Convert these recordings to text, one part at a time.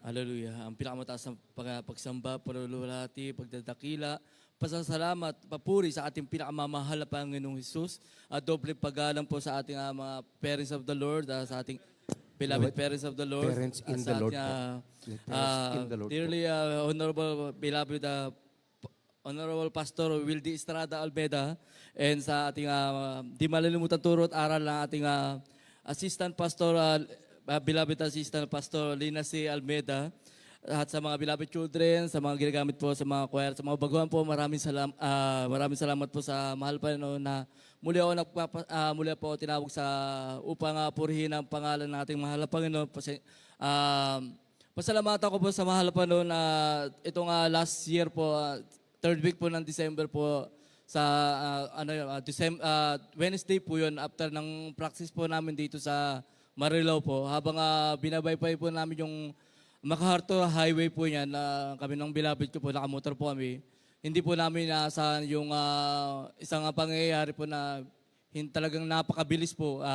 Hallelujah. Ang pinakamataas na pagsamba, panululati, pagdadakila, pasasalamat, papuri sa ating pinakamamahal na Panginoong Hesus at doble paggalang po sa ating mga parents of the Lord, sa ating beloved parents of the Lord. Parents in sa the Lord ating, po. Parents in the Lord po. dearly honorable, beloved Honorable Pastor Wildy Estrada Almeda, and sa ating di malilimutan turo at aral ng ating Assistant Pastor, beloved Assistant Pastor Lina C. Almeda, at sa mga beloved children, sa mga ginagamit po sa mga choir, sa mga baguhan po, maraming salamat po sa mahal pa na muli po ako tinawag sa upang purihin ang pangalan ng ating mahal na Panginoon. Pasalamatan ko po sa mahal pa na itong last year po, third week po ng December po, sa Wednesday po yun, after ng practice po namin dito sa Marilao po, habang binabaypay po namin yung MacArthur Highway po yan, kami ng beloved ko po, nakamotor po kami. Hindi po namin naasahan yung isang pangyayari po na talagang napakabilis po.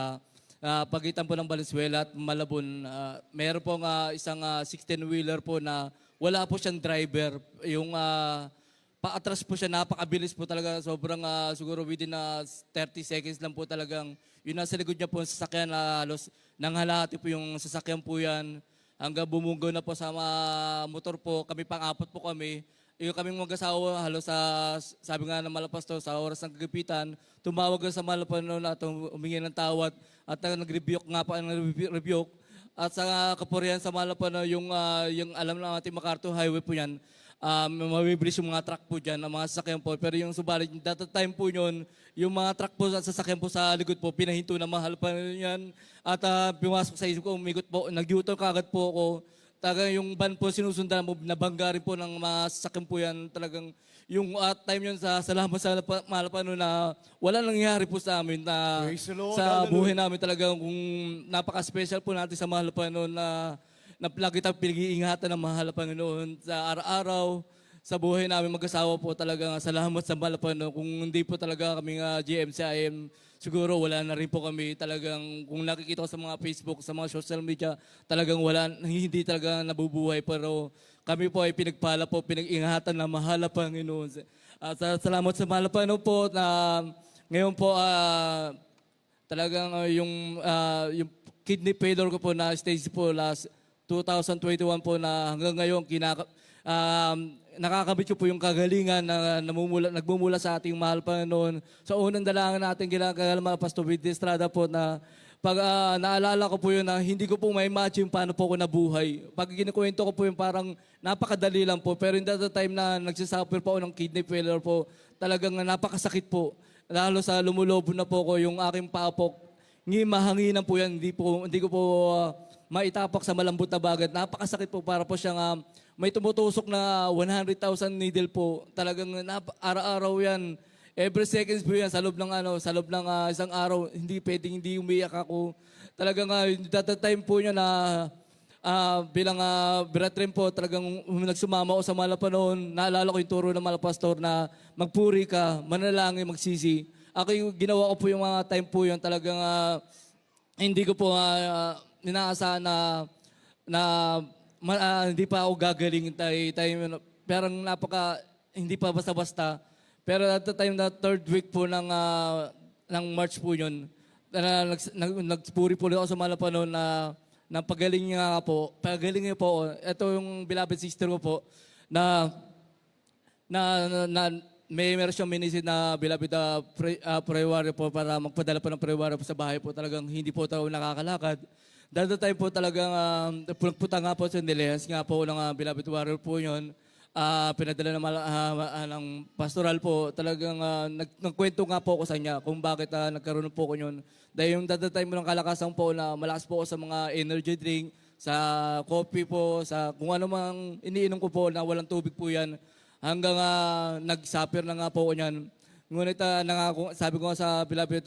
Pagitan po ng Valenzuela at Malabon, meron po isang 16-wheeler po na wala po siyang driver. Yung paatras po siya, napakabilis po talaga. Sobrang siguro within 30 seconds lang po talagang yun nasa likod niya po ang sasakyan, halos nanghalati po yung sasakyan po yan. Hanggang bumunggo na po sa motor po, kami pang-apat po kami. Yung kaming mag-asawa, halos sabi nga ng Malapasto, sa oras ng kagipitan, tumawag sa Malapano na humingi ng tawad at nag-rebuke nga pa, nag-rebuke. At sa kapurihan sa Malapano, yung alam na natin MacArthur Highway po yan, mabibilis yung mga truck po dyan, ang mga sasakyan po. Pero yung subalit, that time po yun, yung mga truck po at sasakyan po sa likod po, pinahinto na mahal pa yan. At pumasok sa isip ko, umigot po, nag-U-turn kagad po ako. Talagang yung van po sinusundan mo, nabangga rin po ng mga sasakyan po yan. Talagang yung time yun sa salamat sa mahal pa na wala nangyari po sa amin na Lord, sa hallelujah. buhay namin talagang kung napaka-special po natin sa mahal pa na lagi tayong pinag-iingatan ng mahal na Panginoon sa araw-araw, sa buhay namin mag-asawa po talaga. Salamat sa mahal na Panginoon. Kung hindi po talaga kami GMCIM, siguro wala na rin po kami talagang, kung nakikita ko sa mga Facebook, sa mga social media, talagang wala, hindi talaga nabubuhay. Pero kami po ay pinagpala po, pinag-ingatan ng mahal na Panginoon. Salamat sa mahal na Panginoon po na ngayon po talagang yung kidney failure ko po na stage po last 2021 po na hanggang ngayon nakakabit ko po yung kagalingan na nagmumula sa ating mahal Panginoon. Sa unang dalangin natin ginagawa Pastor Wildy Estrada po na pag naalala ko po yun na hindi ko po ma-imagine paano po ako nabuhay. Pag kinikwento ko po yung parang napakadali lang po. Pero in that time na nagsasuffer po ako ng kidney failure po, talagang napakasakit po. Lalo sa lumulobo na po ko yung aking papok. Mahanginan po yan. Hindi ko po maitapak sa malambot na bagat. Napakasakit po para po siyang may tumutusok na 100,000 needle po. Talagang araw-araw yan. Every seconds po yan sa loob ng isang araw. Hindi pwedeng hindi umiyak ako. Talagang that time po niya na bilang Biratrim po, talagang nagsumama ako sa Malapanon. Naalala ko yung turo ng Malapastor na magpuri ka, manalangin, magsisi. Ako yung ginawa ko po yung mga time po yun. Talagang hindi ko po inaasahan na hindi pa ako gagaling tayo. Pero hindi pa basta-basta. Pero at the time na third week po ng March po yun, nagpuri po ako sa Malapanon na pagaling niya po. Pagaling niya po. Ito yung beloved sister ko po na meron siyang minisid na beloved prayer warrior po para magpadala po ng prayer warrior po sa bahay po. Talagang hindi po tayo nakakalakad. That time po talagang punta nga po sa Nilehans nga po ng beloved warrior po yun. Pinadala ng pastoral po. Talagang nagkwento nga po ako sa kanya kung bakit nagkaroon po ko yun. Dahil yung that time mo ng kalakasan po na malakas po ako sa mga energy drink, sa coffee po, sa kung ano mang iniinom ko po na walang tubig po yan. Hanggang nag-suffer na nga po ko niyan. Ngunit sabi ko nga sa beloved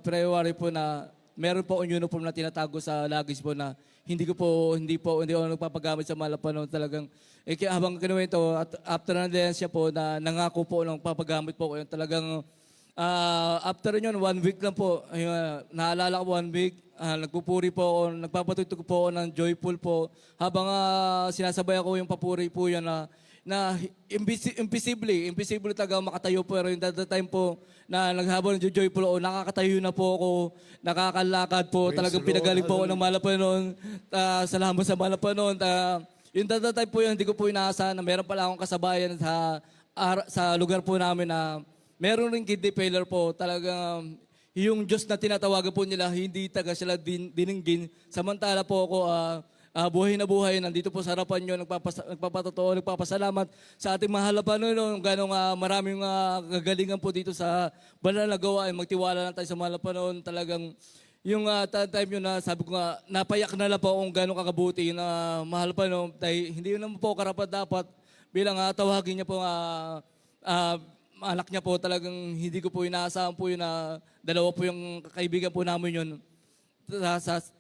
prayer warrior po na meron po ang uniform na tinatago sa luggage po na hindi ako nagpapagamit sa Malapanon talagang. Habang kinuwento, at after na din siya po na nangako po ng papagamit po ko. Talagang after yun, 1 week lang po. Naalala ko 1 week, nagpupuri po ako, nagpapatutog po ako ng joyful po. Habang sinasabay ako yung papuri po yan na imposible talaga makatayo po. Pero yung that time po na naghabol ng joyful ako, nakakatayo na po ako, nakakalakad po. Praise Talagang the Lord. pinagaling po ako ng Malapanon. Salamat sa Malapanon. Yung that time po yun, hindi ko po inaasahan na meron pala akong kasabayan sa lugar po namin na meron rin kidney failure po. Talagang yung Diyos na tinatawagan po nila, hindi taga sila dininggin. Samantala po ako, buhay na buhay, nandito po sa harapan nyo, nagpapatotoo, nagpapasalamat sa ating mahal na Panginoon. Ganong maraming kagalingan po dito sa banal na gawain. Magtiwala lang tayo sa mahal na Panginoon. Talagang yung time yun na sabi ko nga, napayak na lang po kung gano'ng kakabuti na mahal pa no. Hindi yun naman po karapat dapat bilang tawagin niya po anak niya po. Talagang hindi ko po inaasahan po yun na dalawa po yung kaibigan po namin yun.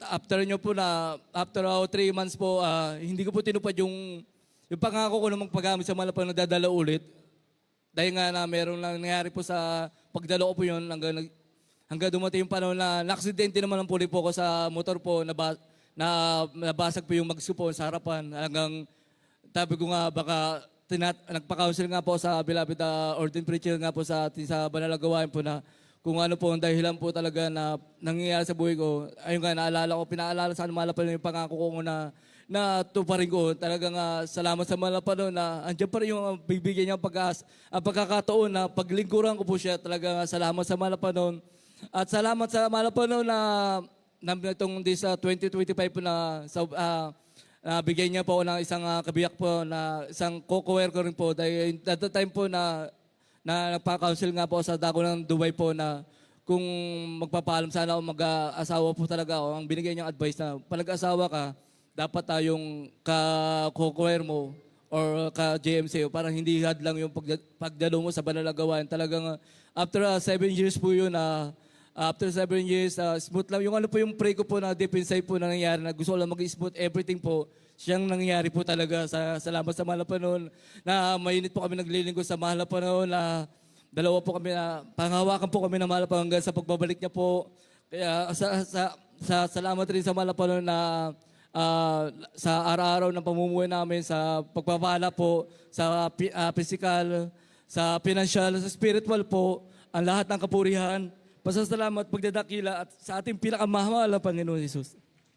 After 3 months po, hindi ko po tinupad yung pangako ko na magpagamit sa Malapan na dadala ulit. Dahil nga na meron lang nangyari po sa pagdalo ko po yun hanggang dumating yung panahon na na-aksidente naman ang puli po ko sa motor po, nabasag po yung mags ko po sa harapan. Hanggang sabi ko nga baka nagpa-counsel nga po sa beloved ordained preacher nga po sa atin sa banal na gawain po na kung ano po ang dahilan po talaga na nangyayari sa buhay ko. Ayun nga, pinaalala sa Malapan yung pangako ko na tuparin ko. Talagang salamat sa Malapan na andyan pa rin yung bibigyan niya ang pagkakataon na paglingkuran ko po siya. Talagang salamat sa Malapan. At salamat sa Malapan na itong sa 2025 po na bigyan niya po ako ng isang kabiyak po na isang co-worker rin po. Dahil at the time po na nagpa-counsel nga po sa dako ng Dubai po na kung magpapaalam sana ako mag-asawa po talaga ako. Ang binigay niyang advice na pag nag-asawa ka, dapat yung ka-co-worker mo or ka-JMC parang hindi hadlang yung pagdalo mo sa banal na gawain. Talagang after 7 years po yun, after 7 years, smooth lang. Yung ano po yung pray ko po na deep inside po na nangyari na gusto ko lang mag-smooth everything po. Siyang nangyari po talaga. Salamat sa mahal na panahon na mainit po kami naglilingkod sa mahal na panahon na dalawa po kami na panghawakan po kami na mahal na panahon hanggang sa pagbabalik niya po. Kaya salamat rin sa mahal na panahon na sa araw-araw ng pamumuhay namin, sa pagpapala po, sa physical, sa financial, sa spiritual po, ang lahat ng kapurihan. Pasasalamat, pagdadakila at sa ating pinakamahal na Panginoon Jesus.